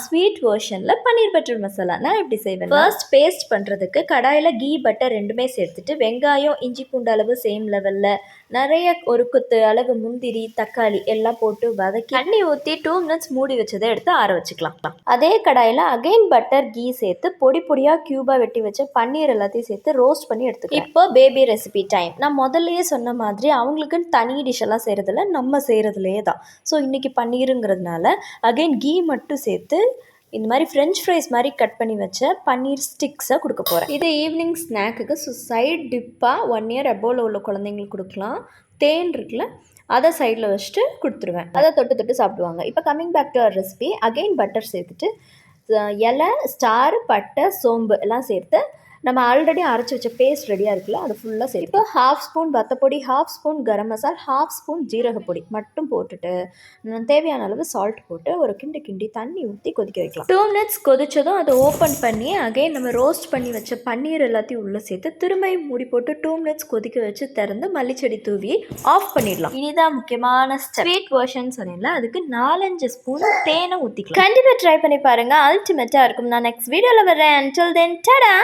Sweet வெர்ஷனில் பன்னீர் butter masala நான் எப்படி செய்வேன்? ஃபர்ஸ்ட் பேஸ்ட் பண்ணுறதுக்கு கடாயில் கீ பட்டர் ரெண்டுமே சேர்த்துட்டு வெங்காயம் இஞ்சி பூண்டு அளவு சேம் லெவலில் நிறைய ஒரு குத்து அளவு முந்திரி தக்காளி எல்லாம் போட்டு வதக்கி தண்ணி ஊற்றி 2 மினிட்ஸ் மூடி வச்சதை எடுத்து ஆற வச்சுக்கலாம். அதே கடாயில் அகைன் பட்டர் கீ சேர்த்து பொடி பொடியாக க்யூபாக வெட்டி வச்ச பன்னீர் எல்லாத்தையும் சேர்த்து ரோஸ்ட் பண்ணி எடுத்துக்கலாம். இப்போ பேபி ரெசிபி டைம். நான் முதல்லையே சொன்ன மாதிரி அவங்களுக்குன்னு தனி டிஷ்ஷெல்லாம் செய்கிறதில்ல, நம்ம செய்கிறதுலையே தான். ஸோ இன்றைக்கி பன்னீருங்கிறதுனால அகைன் கீ மட்டும் சேர்த்து இந்த மாதிரி ஃப்ரெஞ்ச் ஃப்ரைஸ் மாதிரி கட் பண்ணி வச்ச பன்னீர் ஸ்டிக்ஸை கொடுக்க போகிறேன். இது ஈவினிங் ஸ்நாக்குக்கு. ஸோ சைட் டிப்பாக 1 இயர் அபோவில் உள்ள குழந்தைங்களுக்கு கொடுக்கலாம். தேன் இருக்குல்ல, அதை சைடில் வச்சுட்டு கொடுத்துருவேன். அதை தொட்டு தொட்டு சாப்பிடுவாங்க. இப்போ coming back to our recipe, again butter சேர்த்துட்டு இலை ஸ்டார் பட்டை சோம்பு எல்லாம் சேர்த்து நம்ம ஆல்ரெடி அரைச்சி வச்ச பேஸ்ட் ரெடியாக இருக்குல்ல, அது ஃபுல்லாக சேர்த்து இப்போ 1/2 spoon வத்தப்பொடி, 1/2 spoon garam masala, 1/2 spoon ஜீரகப்பொடி மட்டும் போட்டுட்டு தேவையான அளவு சால்ட் போட்டு ஒரு கிண்டி தண்ணி ஊற்றி கொதிக்க வைக்கலாம். 2 மினிட்ஸ் கொதிச்சதும் அதை ஓப்பன் பண்ணி அகைன் நம்ம ரோஸ்ட் பண்ணி வச்ச பன்னீர் எல்லாத்தையும் உள்ளே சேர்த்து திரும்பியும் மூடி போட்டு 2 மினிட்ஸ் கொதிக்க வச்சு திறந்து மல்லிச்செடி தூவி ஆஃப் பண்ணிடலாம். இனிதான் முக்கியமான ஸ்வீட் வெர்ஷன் சொன்னேன்ல, அதுக்கு 4-5 ஸ்பூன் தேனை ஊற்றிக்கலாம். கண்டிப்பாக ட்ரை பண்ணி பாருங்கள், அல்டிமேட்டாக இருக்கும். நான் நெக்ஸ்ட் வீடியோவில் வரேன். Until then, tada!